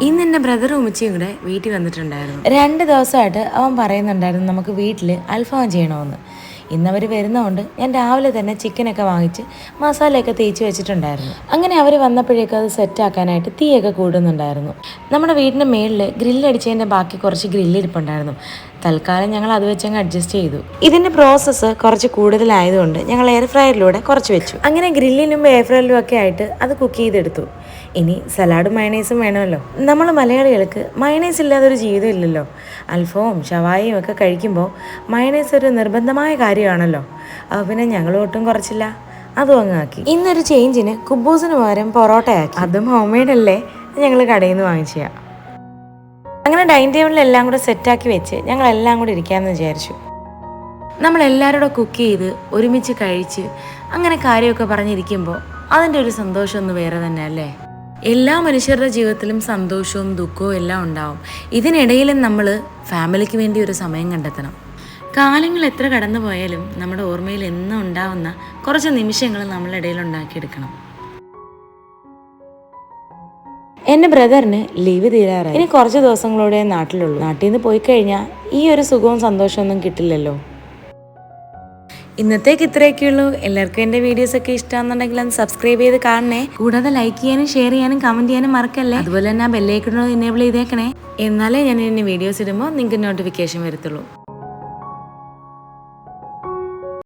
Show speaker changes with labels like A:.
A: ഇന്ന് എൻ്റെ ബ്രദറും ഉമ്മച്ചിയും കൂടെ വീട്ടിൽ വന്നിട്ടുണ്ടായിരുന്നു.
B: 2 ദിവസമായിട്ട് അവൻ പറയുന്നുണ്ടായിരുന്നു നമുക്ക് വീട്ടിൽ അൽഫാം ചെയ്യണമെന്ന്. ഇന്നവർ വരുന്നതുകൊണ്ട് ഞാൻ രാവിലെ തന്നെ ചിക്കനൊക്കെ വാങ്ങിച്ച് മസാലയൊക്കെ തേച്ച് വെച്ചിട്ടുണ്ടായിരുന്നു. അങ്ങനെ അവർ വന്നപ്പോഴേക്കും അത് സെറ്റാക്കാനായിട്ട് തീയൊക്കെ കൂടുന്നുണ്ടായിരുന്നു. നമ്മുടെ വീടിൻ്റെ മേളിൽ ഗ്രില്ലടിച്ചതിൻ്റെ ബാക്കി കുറച്ച് ഗ്രില്ലിരിപ്പുണ്ടായിരുന്നു. തൽക്കാലം ഞങ്ങൾ അത് വെച്ചങ്ങ് അഡ്ജസ്റ്റ് ചെയ്തു. ഇതിൻ്റെ പ്രോസസ്സ് കുറച്ച് കൂടുതലായതുകൊണ്ട് ഞങ്ങൾ എയർ ഫ്രയറിലൂടെ കുറച്ച് വെച്ചു. അങ്ങനെ ഗ്രില്ലിലും എയർ ഫ്രയറിലും ഒക്കെ ആയിട്ട് അത് കുക്ക് ചെയ്തെടുത്തു. ഇനി സലാഡും മയണൈസും വേണമല്ലോ. നമ്മൾ മലയാളികൾക്ക് മയണൈസ് ഇല്ലാതൊരു ജീവിതം ഇല്ലല്ലോ. അൽഫവും ഷവായിയും ഒക്കെ കഴിക്കുമ്പോൾ മയണൈസ് ഒരു നിർബന്ധമായ കാര്യമാണല്ലോ. പിന്നെ ഞങ്ങൾ ഒട്ടും കുറച്ചില്ല, അതും അങ്ങ് ആക്കി. ഇന്നൊരു ചേഞ്ചിന് കുബൂസിന് പകരം പൊറോട്ടയാക്കി. അതും ഹോം മെയ്ഡ് അല്ലേ, ഞങ്ങൾ കടയിൽ നിന്ന് വാങ്ങിച്ചാ. അങ്ങനെ ഡൈനിങ് ടേബിളിൽ എല്ലാം കൂടെ സെറ്റാക്കി വെച്ച് ഞങ്ങളെല്ലാം കൂടെ ഇരിക്കാമെന്ന് വിചാരിച്ചു. നമ്മളെല്ലാവരും കൂടെ കുക്ക് ചെയ്ത് ഒരുമിച്ച് കഴിച്ച് അങ്ങനെ കാര്യമൊക്കെ പറഞ്ഞിരിക്കുമ്പോൾ അതിൻ്റെ ഒരു സന്തോഷം ഒന്ന് വേറെ തന്നെ അല്ലേ. എല്ലാ മനുഷ്യരുടെ ജീവിതത്തിലും സന്തോഷവും ദുഃഖവും എല്ലാം ഉണ്ടാവും. ഇതിനിടയിലും നമ്മൾ ഫാമിലിക്ക് വേണ്ടി ഒരു സമയം കണ്ടെത്തണം. കാലങ്ങൾ എത്ര കടന്നു പോയാലും നമ്മുടെ ഓർമ്മയിൽ എന്നും ഉണ്ടാവുന്ന കുറച്ച് നിമിഷങ്ങൾ നമ്മളിടയിൽ ഉണ്ടാക്കിയെടുക്കണം. എൻ്റെ ബ്രദറിന് ലീവ് തീരാറായി. ഇനി കുറച്ച് ദിവസങ്ങളോടെ നാട്ടിലുള്ളൂ. നാട്ടിൽ നിന്ന് പോയി കഴിഞ്ഞാൽ ഈ ഒരു സുഖവും സന്തോഷമൊന്നും കിട്ടില്ലല്ലോ. ഇന്നത്തേക്ക് ഇത്രയൊക്കെയുള്ളൂ. എല്ലാവർക്കും എൻ്റെ വീഡിയോസൊക്കെ ഇഷ്ടമാണെന്നുണ്ടെങ്കിൽ ഒന്ന് സബ്സ്ക്രൈബ് ചെയ്ത് കാണണേ. കൂടാതെ ലൈക്ക് ചെയ്യാനും ഷെയർ ചെയ്യാനും കമൻറ്റ് ചെയ്യാനും മറക്കല്ലേ. അതുപോലെ തന്നെ ആ ബെല്ലൈക്കൺ എനേബിൾ ചെയ്തേക്കണേ. എന്നാലേ ഞാൻ ഇനി വീഡിയോസ് ഇടുമ്പോൾ നിങ്ങൾക്ക് നോട്ടിഫിക്കേഷൻ വരത്തുള്ളൂ.